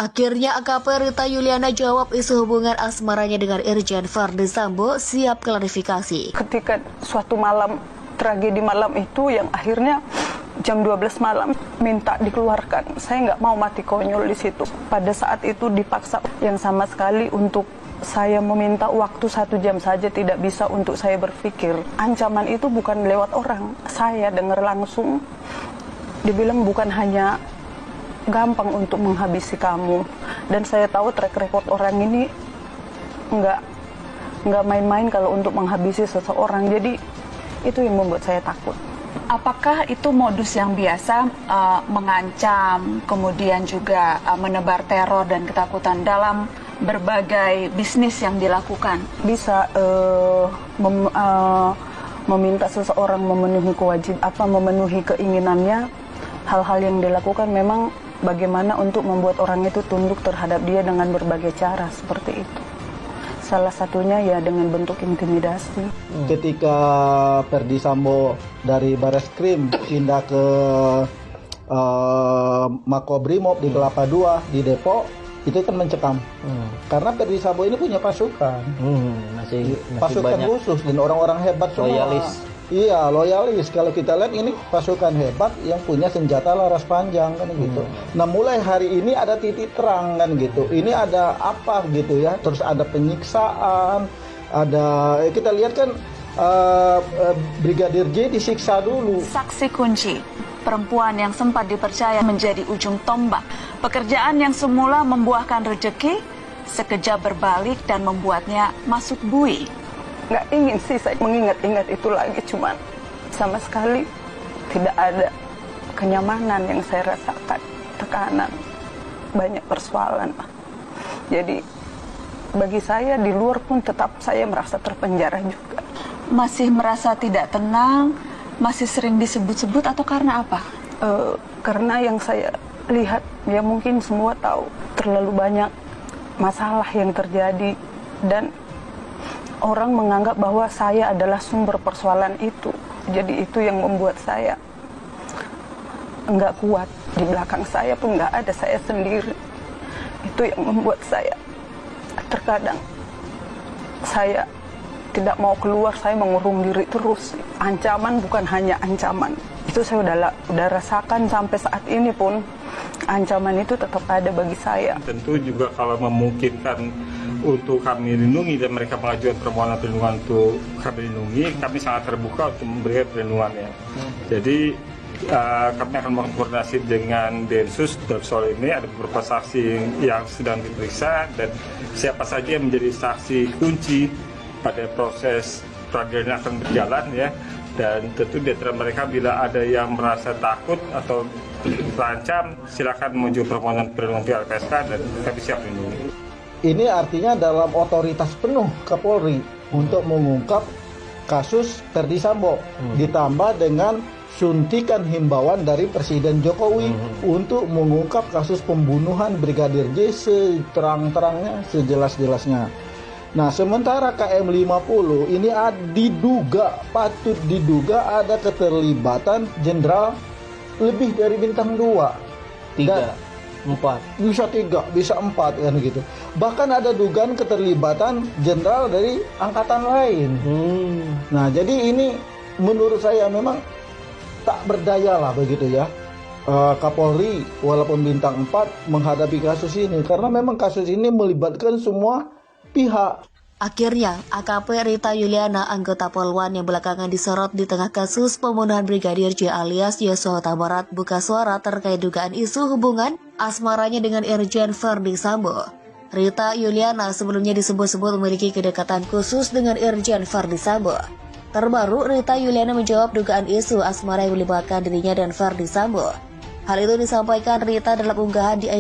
Akhirnya AKP Rita Yuliana jawab isu hubungan asmaranya dengan Irjen Verdi Sambo siap klarifikasi. Ketika suatu malam, tragedi malam itu yang akhirnya jam 12 malam minta dikeluarkan. Saya nggak mau mati konyol di situ. Pada saat itu dipaksa yang sama sekali untuk saya meminta waktu 1 jam saja tidak bisa untuk saya berpikir. Ancaman itu bukan lewat orang. Saya dengar langsung dibilang bukan hanya gampang untuk menghabisi kamu, dan saya tahu track record orang ini nggak main-main kalau untuk menghabisi seseorang. Jadi itu yang membuat saya takut. Apakah itu modus yang biasa mengancam, kemudian juga menebar teror dan ketakutan dalam berbagai bisnis yang dilakukan? Bisa meminta seseorang memenuhi keinginannya. Hal-hal yang dilakukan memang bagaimana untuk membuat orang itu tunduk terhadap dia dengan berbagai cara seperti itu. Salah satunya ya dengan bentuk intimidasi. Ketika Verdi Sambo dari Bareskrim pindah ke Makobrimob di Kelapa II di Depok, itu kan mencekam. Karena Verdi Sambo ini punya pasukan. Masih pasukan banyak khusus dan orang-orang hebat semua. loyalis. Iya, loyalis. Kalau kita lihat ini pasukan hebat yang punya senjata laras panjang kan gitu. Nah, mulai hari ini ada titik terang kan gitu. Ini ada apa gitu ya? Terus ada penyiksaan, ada kita lihat kan Brigadir J disiksa dulu. Saksi kunci, perempuan yang sempat dipercaya menjadi ujung tombak. Pekerjaan yang semula membuahkan rezeki, sekejap berbalik dan membuatnya masuk bui. Nggak ingin sih saya mengingat-ingat itu lagi, cuman sama sekali tidak ada kenyamanan yang saya rasakan, tekanan, banyak persoalan. Jadi bagi saya di luar pun tetap saya merasa terpenjara juga. Masih merasa tidak tenang, masih sering disebut-sebut atau karena apa? Karena yang saya lihat, ya mungkin semua tahu, terlalu banyak masalah yang terjadi dan orang menganggap bahwa saya adalah sumber persoalan itu. Jadi itu yang membuat saya nggak kuat. Di belakang saya pun nggak ada, saya sendiri. Itu yang membuat saya terkadang saya tidak mau keluar, saya mengurung diri terus. Ancaman bukan hanya ancaman. Itu saya udah rasakan sampai saat ini pun. Ancaman itu tetap ada bagi saya. Tentu juga kalau memungkinkan untuk kami lindungi dan mereka mengajukan permohonan perlindungan untuk kami lindungi, kami sangat terbuka untuk memberikan perlindungannya. Jadi kami akan berkoordinasi dengan Densus dalam soal ini. Ada beberapa saksi yang sedang diperiksa dan siapa saja yang menjadi saksi kunci pada proses peradilan akan berjalan ya. Dan tentu di antara mereka bila ada yang merasa takut atau terancam, silakan mengajukan permohonan perlindungan di LPSK dan kami siap lindungi. Ini artinya dalam otoritas penuh Kapolri untuk mengungkap kasus Verdi Sambo, ditambah dengan suntikan himbauan dari Presiden Jokowi untuk mengungkap kasus pembunuhan Brigadir J seterang-terangnya, sejelas-jelasnya. Nah, sementara KM50 ini patut diduga ada keterlibatan jenderal lebih dari bintang 2. 3, 4. Bisa 3, bisa 4 kan gitu. Bahkan ada dugaan keterlibatan jenderal dari angkatan lain. Nah, jadi ini menurut saya memang tak berdaya lah begitu ya. Kapolri walaupun bintang 4 menghadapi kasus ini karena memang kasus ini melibatkan semua pihak. Akhirnya, AKP Rita Yuliana, anggota Polwan yang belakangan disorot di tengah kasus pembunuhan Brigadir J alias Yosua Huta Barat, buka suara terkait dugaan isu hubungan asmaranya dengan Irjen Verdi Sambo. Rita Yuliana sebelumnya disebut-sebut memiliki kedekatan khusus dengan Irjen Verdi Sambo. Terbaru, Rita Yuliana menjawab dugaan isu asmara yang melibatkan dirinya dan Verdi Sambo. Hal itu disampaikan Rita dalam unggahan di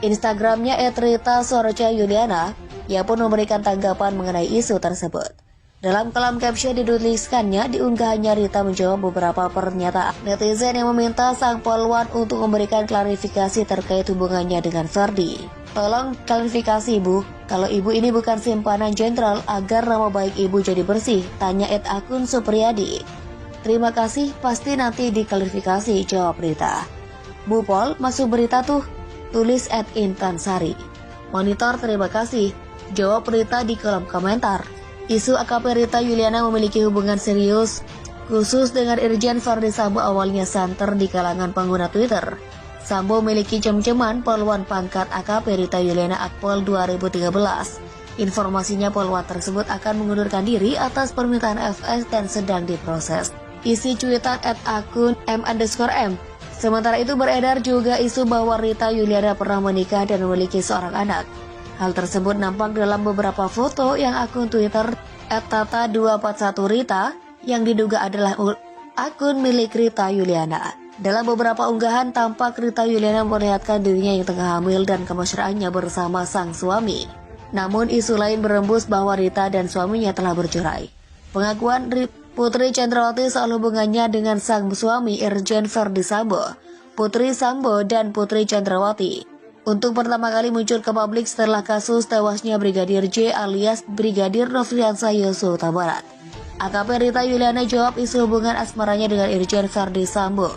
Instagramnya @rita_yuliana. Ia pun memberikan tanggapan mengenai isu tersebut. Dalam kolom caption dituliskannya, di unggahannya Rita menjawab beberapa pernyataan netizen yang meminta sang polwan untuk memberikan klarifikasi terkait hubungannya dengan Verdi. Tolong klarifikasi ibu, kalau ibu ini bukan simpanan jenderal agar nama baik ibu jadi bersih, tanya @akun Supriyadi. Terima kasih, pasti nanti diklarifikasi, jawab Rita. Bu Pol, masuk berita tuh. tulis @intansari. Monitor terima kasih, jawab Rita di kolom komentar. Isu AKP Rita Yuliana memiliki hubungan serius khusus dengan Irjen Verdi Sambo awalnya santer di kalangan pengguna Twitter. Sambo memiliki cem-ceman poluan pangkat AKP Rita Yuliana Akpol 2013. Informasinya poluan tersebut akan mengundurkan diri atas permintaan FS dan sedang diproses. Isi cuitan @akun m_m. Sementara itu beredar juga isu bahwa Rita Yuliana pernah menikah dan memiliki seorang anak. Hal tersebut nampak dalam beberapa foto yang akun Twitter @tata241rita yang diduga adalah akun milik Rita Yuliana. Dalam beberapa unggahan tampak Rita Yuliana memperlihatkan dirinya yang tengah hamil dan kemesraannya bersama sang suami. Namun isu lain berembus bahwa Rita dan suaminya telah bercerai. Pengakuan Putri Chandrawati soal hubungannya dengan sang suami Irjen Verdi Sambo, Putri Sambo dan Putri Chandrawati untuk pertama kali muncul ke publik setelah kasus tewasnya Brigadir J alias Brigadir Nofriansah Yosua Huta Barat. AKP Rita Yuliana jawab isu hubungan asmaranya dengan Irjen Verdi Sambo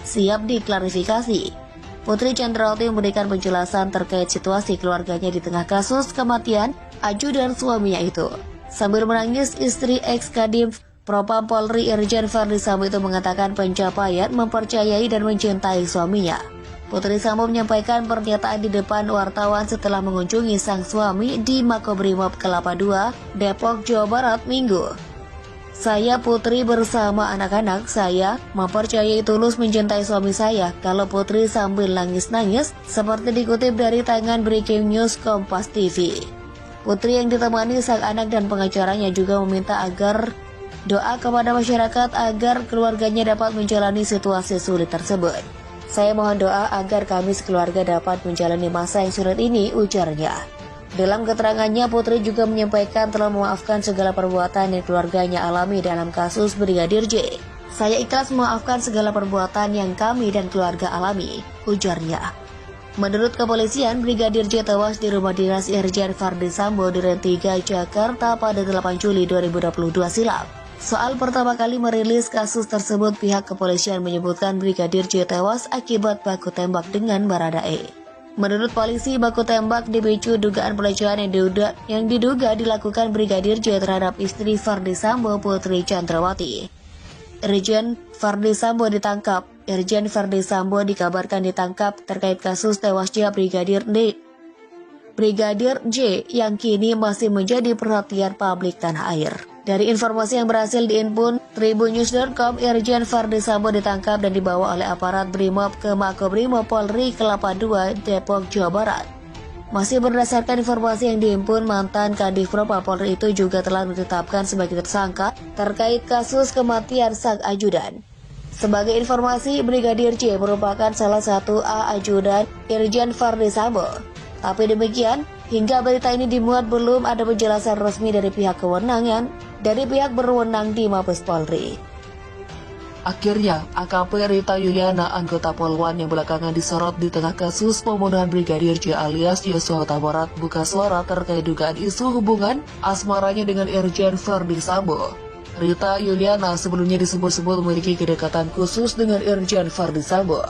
siap diklarifikasi. Putri Chandrawati memberikan penjelasan terkait situasi keluarganya di tengah kasus kematian ajudan suaminya itu. Sambil menangis, istri ex-Kadif Propam Polri Irjen Verdi Sambo itu mengatakan pencapaian, mempercayai dan mencintai suaminya. Putri Sambo menyampaikan pernyataan di depan wartawan setelah mengunjungi sang suami di Makobrimob Kelapa II, Depok, Jawa Barat, Minggu. Saya Putri bersama anak-anak saya mempercayai tulus mencintai suami saya. Kalau Putri sambil nangis-nangis, seperti dikutip dari tangan Breaking News Kompas TV. Putri yang ditemani sang anak dan pengacaranya juga meminta agar doa kepada masyarakat agar keluarganya dapat menjalani situasi sulit tersebut. Saya mohon doa agar kami sekeluarga dapat menjalani masa yang sulit ini, ujarnya. Dalam keterangannya, Putri juga menyampaikan telah memaafkan segala perbuatan yang keluarganya alami dalam kasus Brigadir J. Saya ikhlas memaafkan segala perbuatan yang kami dan keluarga alami, ujarnya. Menurut kepolisian, Brigadir J tewas di rumah dinas Irjen Verdi Sambo di Duren 3, Jakarta pada 8 Juli 2022 silam. Soal pertama kali merilis kasus tersebut, pihak kepolisian menyebutkan Brigadir J tewas akibat baku tembak dengan Baradae. Menurut polisi, baku tembak dipicu dugaan pelecehan yang diduga dilakukan Brigadir J terhadap istri Verdi Sambo, Putri Chandrawati. Irjen Verdi Sambo ditangkap. Irjen Verdi Sambo dikabarkan ditangkap terkait kasus tewasnya Brigadir J yang kini masih menjadi perhatian publik tanah air. Dari informasi yang berhasil diimpun Tribunnews.com, Irjen Verdi Sambo ditangkap dan dibawa oleh aparat Brimob ke Makobrimob Polri Kelapa II, Depok, Jawa Barat. Masih berdasarkan informasi yang diimpun, mantan Kadif Propam Polri itu juga telah ditetapkan sebagai tersangka terkait kasus kematian sang ajudan. Sebagai informasi, Brigadir J merupakan salah satu ajudan Irjen Verdi Sambo. Tapi demikian, hingga berita ini dimuat belum ada penjelasan resmi dari pihak berwenang di Mabes Polri. Akhirnya, AKP Rita Yuliana, anggota Polwan yang belakangan disorot di tengah kasus pembunuhan Brigadir J alias Yosua Huta Barat, buka suara terkait dugaan isu hubungan asmaranya dengan Irjen Verdi Sambo. Rita Yuliana sebelumnya disebut-sebut memiliki kedekatan khusus dengan Irjen Verdi Sambo.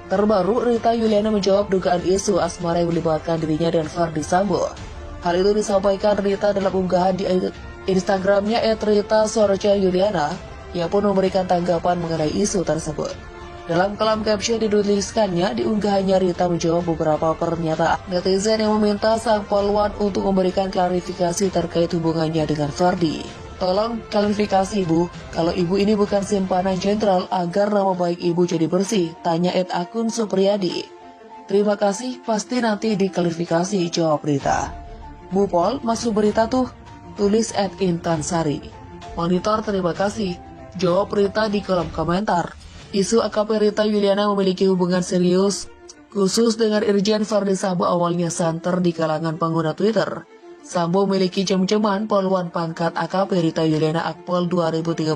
Terbaru, Rita Yuliana menjawab dugaan isu asmara yang melibatkan dirinya dan Verdi Sambo. Hal itu disampaikan Rita dalam unggahan di Instagramnya @rita_yuliana. Ia pun memberikan tanggapan mengenai isu tersebut. Dalam kolom caption dituliskannya, di unggahannya Rita menjawab beberapa pernyataan netizen yang meminta sang polwan untuk memberikan klarifikasi terkait hubungannya dengan Verdi. Tolong klarifikasi ibu, kalau ibu ini bukan simpanan jenderal agar nama baik ibu jadi bersih, tanya @akun Supriyadi. Terima kasih, pasti nanti diklarifikasi, jawab Rita. Bu Pol, masuk berita tuh, tulis @intansari. Monitor terima kasih, jawab Rita di kolom komentar. Isu AKP Rita Yuliana memiliki hubungan serius khusus dengan Irjen Verdi Sambo awalnya santer di kalangan pengguna Twitter. Sambo memiliki cem-ceman poluan pangkat AKP Rita Yuliana Akpol 2013.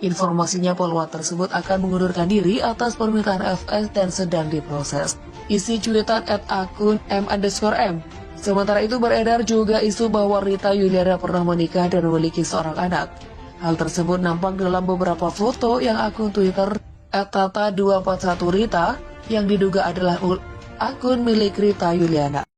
Informasinya poluan tersebut akan mengundurkan diri atas permintaan FS dan sedang diproses. Isi cuitan @akun m_m. Sementara itu beredar juga isu bahwa Rita Yuliana pernah menikah dan memiliki seorang anak. Hal tersebut nampak dalam beberapa foto yang akun Twitter @tata241rita yang diduga adalah akun milik Rita Yuliana.